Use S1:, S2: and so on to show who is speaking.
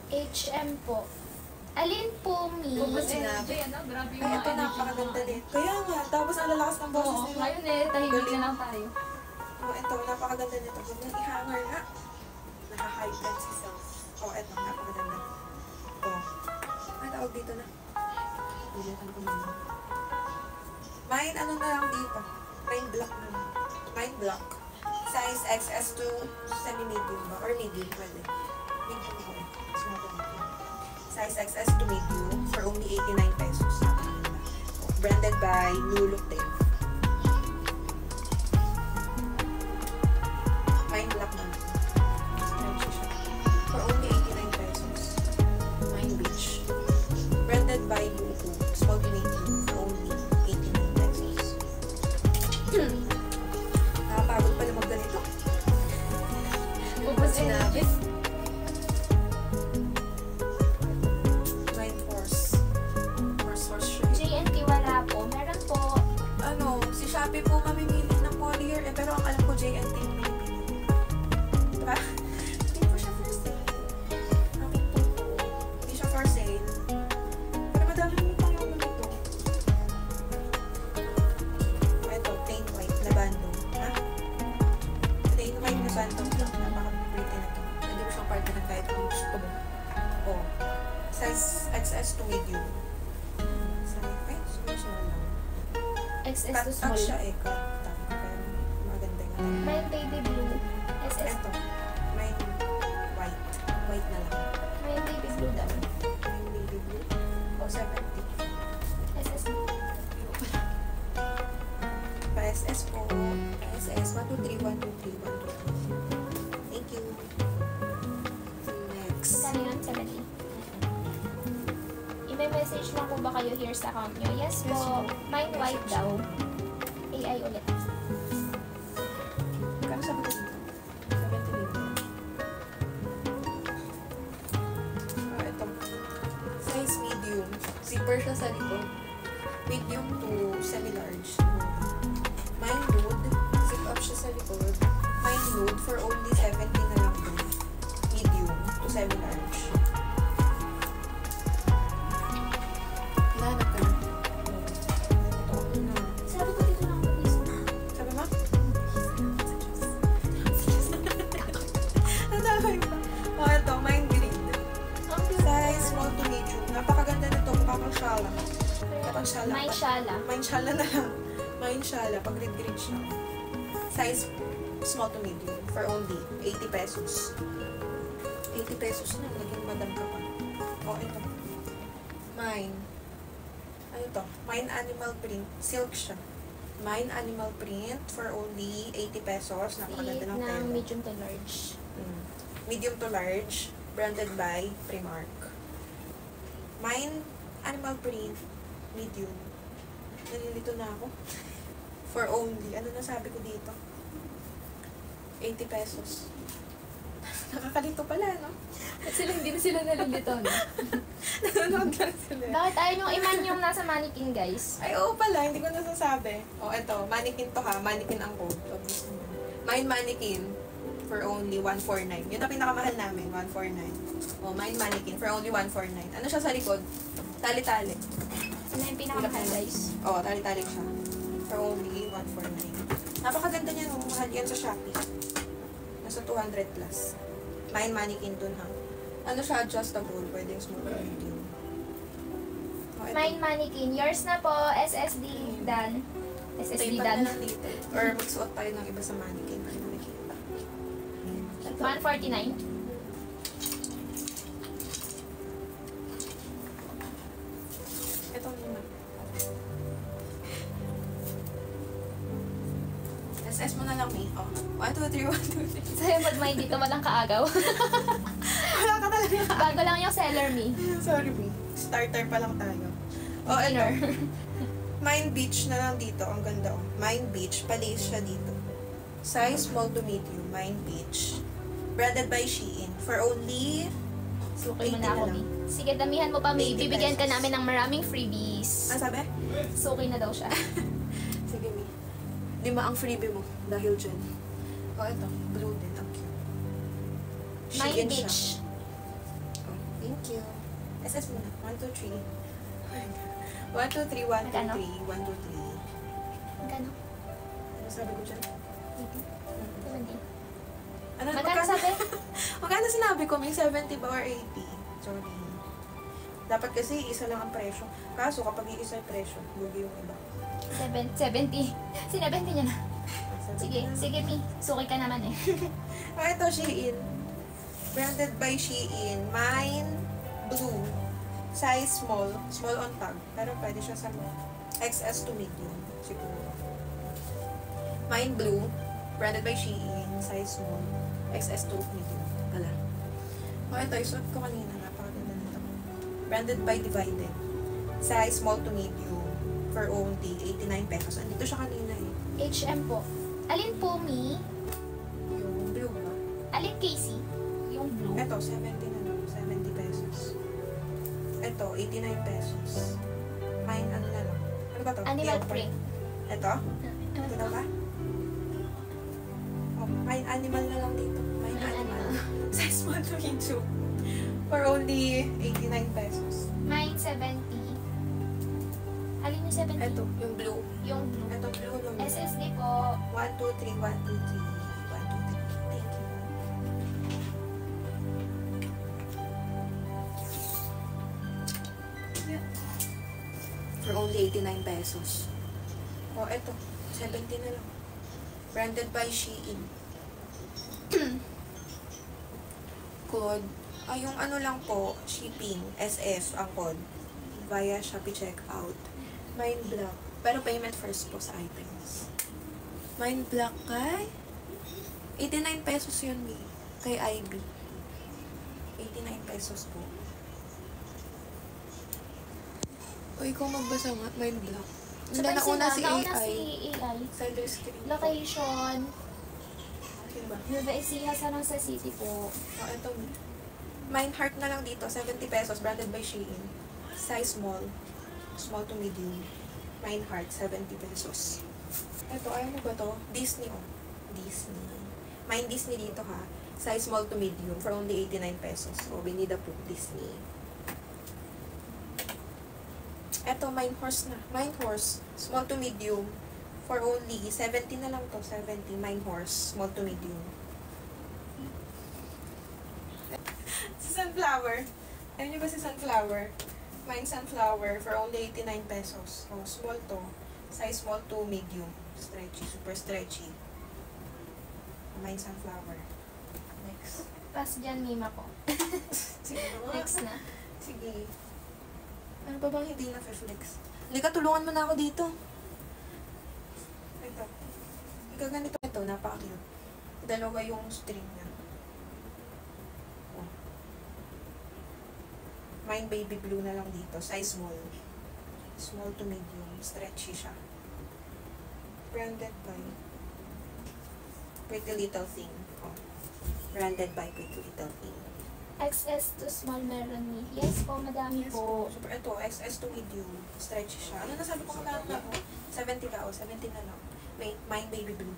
S1: HM po. Alin po, Mi?
S2: Huwag mo sinabi.
S3: Grabe yung
S2: Ay,
S3: mga
S2: ito
S3: energy
S2: napakaganda
S3: ng
S2: din. Kaya nga, tapos ang lalakas ng boses
S3: Oo,
S2: nila.
S3: ngayon tahimik na lang tayo.
S2: Oh, ito, napakaganda nito. Huwag nang i-hanger nga. Naka-high-end si self. Oh, ito, napakaganda. Oh. Ay, tawag dito na. Ulitan ko naman. Mine, ano na lang dito? Mine black na lang. Mine black. Size XS to semi-medium ba? Or medium, pwede. Medium ko eh. Small to medium. Size XS to medium for only 89 pesos. Branded by New Look Tape. Mine black na lang. For only 89 pesos. Mine beach. Branded by Buku. Small to medium for only 89 pesos. Nakapagod pala magganito.
S3: Huwag mo sinabi.
S2: Mine Force. Force shirt.
S1: JNT wala po. Meron po.
S2: Ano, si Shopee po mamimili ng Collier eh, pero ang alam ko JNT yung mamimili. Diba? Hindi po siya for sale. Akin po. Hindi siya for sale. Pero madami mo tayo ganito. Ito, plain white na bando. Ha? Plain white na bando lang. Napaka-pretty na to. Hindi mo siyang partner ng kahit kung gusto mo. Oh. Size XS to medium. Ay, sumusunod lang.
S1: XS to
S2: Cut
S1: small.
S2: siya eh, cut. Pero maganda nga.
S1: May baby blue. SS.
S2: Ito, may white. White na lang.
S1: May baby blue daw.
S2: May baby blue. O, 70.
S1: SS.
S2: Pa-SS po. Pa-SS. 123, 123, 123. Thank you. Next.
S1: Kano yun? 70. I-message lang po ba kayo here sa account nyo? Yes po. Mine white daw. AI ulit.
S2: Kano sabi ko dito? 70 dito. Ito. Size medium. Zipper siya sa likod. Medium to semi-large. Mine nude. Zip up siya sa likod. Mine nude for only 70 na lang to. Medium to semi-large. Hinahanap ka na. Ito.
S1: Sabi ko dito lang please.
S2: Sabi mo? Nadamay pa. Oh, ito. Mine green.
S1: Ang cute.
S2: Size small to medium. Napakaganda nito. Mukhang shala. Mukhang shala.
S1: May shala.
S2: Mine shala na lang. Mine shala. Pag red-green siya. Size small to medium for only 80 pesos. 80 pesos na. Naging madam ka pa. Oh, ito. Mine. Ano to? Mine animal print. Silk siya. Mine animal print for only 80 pesos. Napakaganda ng
S1: Ng
S2: tela.
S1: medium to large.
S2: Medium to large. Branded by Primark. Mine animal print. Medium. Nalilito na ako. For only. Ano na sabi ko dito? 80 pesos. Nakakalito pala, no?
S3: At sila hindi na sila nalilito, no?
S2: Nanonood lang sila.
S1: Bakit ayaw nyo iman yung nasa mannequin, guys?
S2: Ay, oo pala. Hindi ko nasasabi. O, eto. Mannequin to ha. Mannequin ang code. Mine mannequin for only 149. Yun ang pinakamahal namin. 149. O, mine mannequin for only 149. Ano siya sa likod? Tali-tali.
S1: Ano yung pinakamahal, guys?
S2: Oo, tali-tali siya. For only 149. Napakaganda niya. No? Mahal yan sa Shopee. Nasa 200 plus. Mine mannequin dun ha. Ano siya? Adjustable. Pwede yung small or medium. O, eto.
S1: Mine mannequin. Yours na po. SSD Dan. SSD
S2: Tape
S1: Dan.
S2: na lang dito. Or magsuot tayo ng iba sa mannequin para makikita.
S1: 149.
S2: Ito naman. SS mo na lang, May. Oh. 1, 2, 3, 1, 2, 3.
S1: Sa'yo, pag may dito, walang kaagaw.
S2: Wala ka talaga.
S1: Bago lang yung seller, me.
S2: Sorry, May. Starter pa lang tayo. Oh,
S1: Beginner.
S2: ito. Mine Beach na lang dito. Ang ganda, oh. Mine Beach. Palace siya dito. Size small to medium. Mine Beach. Branded by Shein. For only...
S1: Suki mo
S2: 80
S1: na ako,
S2: lang.
S1: me. Sige, damihan mo pa, me.
S2: 80
S1: Bibigyan ka
S2: pesos.
S1: namin ng maraming freebies.
S2: Ano sabi?
S1: Suki na daw siya.
S2: Sige, May. 5 ang freebie mo. Dahil dyan. Oh, ito. Blue din. Ang cute.
S1: Mine
S2: Shein siya.
S1: Beach.
S2: Oh,
S1: you.
S2: SS muna. 1, 2, 3. 1, 2, 3, 1, 2, 3, 1, 2, 3.
S1: Magkano?
S2: Ano sabi ko dyan?
S1: 80. 70.
S2: Ano,
S1: Magkano sabi?
S2: Magkano sinabi ko? May 70 ba or 80? Sorry. Dapat kasi isa lang ang presyo. Kaso kapag iisa yung presyo, lugi yung iba.
S1: 70. Sinabenti niya na. Sige,
S2: 70 na.
S1: sige, Mi. Suki ka naman eh.
S2: Ito, Shein. Branded by Shein. Mine, blue. Size small. Small on tag. Pero pwede siya sa XS to medium. Siguro. Mine, blue. Branded by Shein. Size small. XS to medium. Wala. Ito, isuot ko kanina. Napakaganda nito. Branded by Divided. Size small to medium. For only 89 pesos. Andito siya kanina eh.
S1: HM po. Alin po, Mi?
S2: Yung blue ba?
S1: Alin, Casey? Yung blue.
S2: Ito, 70 na lang. 70 pesos. Ito, 89 pesos. Mine, ano na lang. Ano ba to?
S1: Animal
S2: Leopard.
S1: print.
S2: Ito? Ito na ba? Oh, mine animal na lang dito. Mine animal. Size small to medium. For only 89 pesos.
S1: Mine, 70. Alin yung 70?
S2: Ito, yung blue.
S1: Yung blue.
S2: Ito, blue yung blue.
S1: SSD po.
S2: 1, 2, 3, 1, 2, 3. 1, 2, 3. Thank you. Yeah. For only 89 pesos. Oh, eto. 70 na lang. Branded by Shein. Code. Yung ano lang po, shipping, SF ang code. Via Shopee checkout. Mine Black. Pero payment first po sa items. Mine Black kay 89 pesos yun, Mi. Kay IB. 89 pesos po. O, ikaw magbasa nga. Mine Black. Hindi na nauna si
S1: Nauna
S2: AI.
S1: si AI.
S2: Side screen.
S1: Location.
S2: Okay ba?
S1: Nueva Ecija, San Jose City po.
S2: Oh, ito. Mine Heart na lang dito. 70 pesos. Branded by Shein. Size small. Small to medium. Mine Heart. 70 pesos. Ito, ayaw mo ba to? Disney, oh. Disney. Mine Disney dito, ha. Size small to medium for only 89 pesos. O, binida po. Disney. Ito, Mine Horse na. Mine Horse. Small to medium. For only 70 na lang to. 70. Mine Horse. Small to medium. Si Sunflower. Alam niyo ba si Sunflower? Mine Sunflower for only 89 pesos. Oh, small to. Size small to medium. Stretchy. Super stretchy. Mine Sunflower. Next.
S1: Pass dyan, Mima ko.
S2: Sige.
S1: Next na.
S2: Sige. Ano ba bang hindi na flex? Lika, tulungan mo na ako dito. Ito. Ikaw ganito. Ito, napaka-cute. Dalawa yung string niya. Oh. Mine baby blue na lang dito. Size small. Small to medium. Stretchy siya. Branded by Pretty Little Thing. Oh. Branded by Pretty Little Thing.
S1: XS to small meron ni. Yes po, madami
S2: Yes
S1: po.
S2: po. Super, ito, XS to medium. Stretchy siya. Ano nasabi ko kung 70 ka o? 70 na lang. Mine baby blue.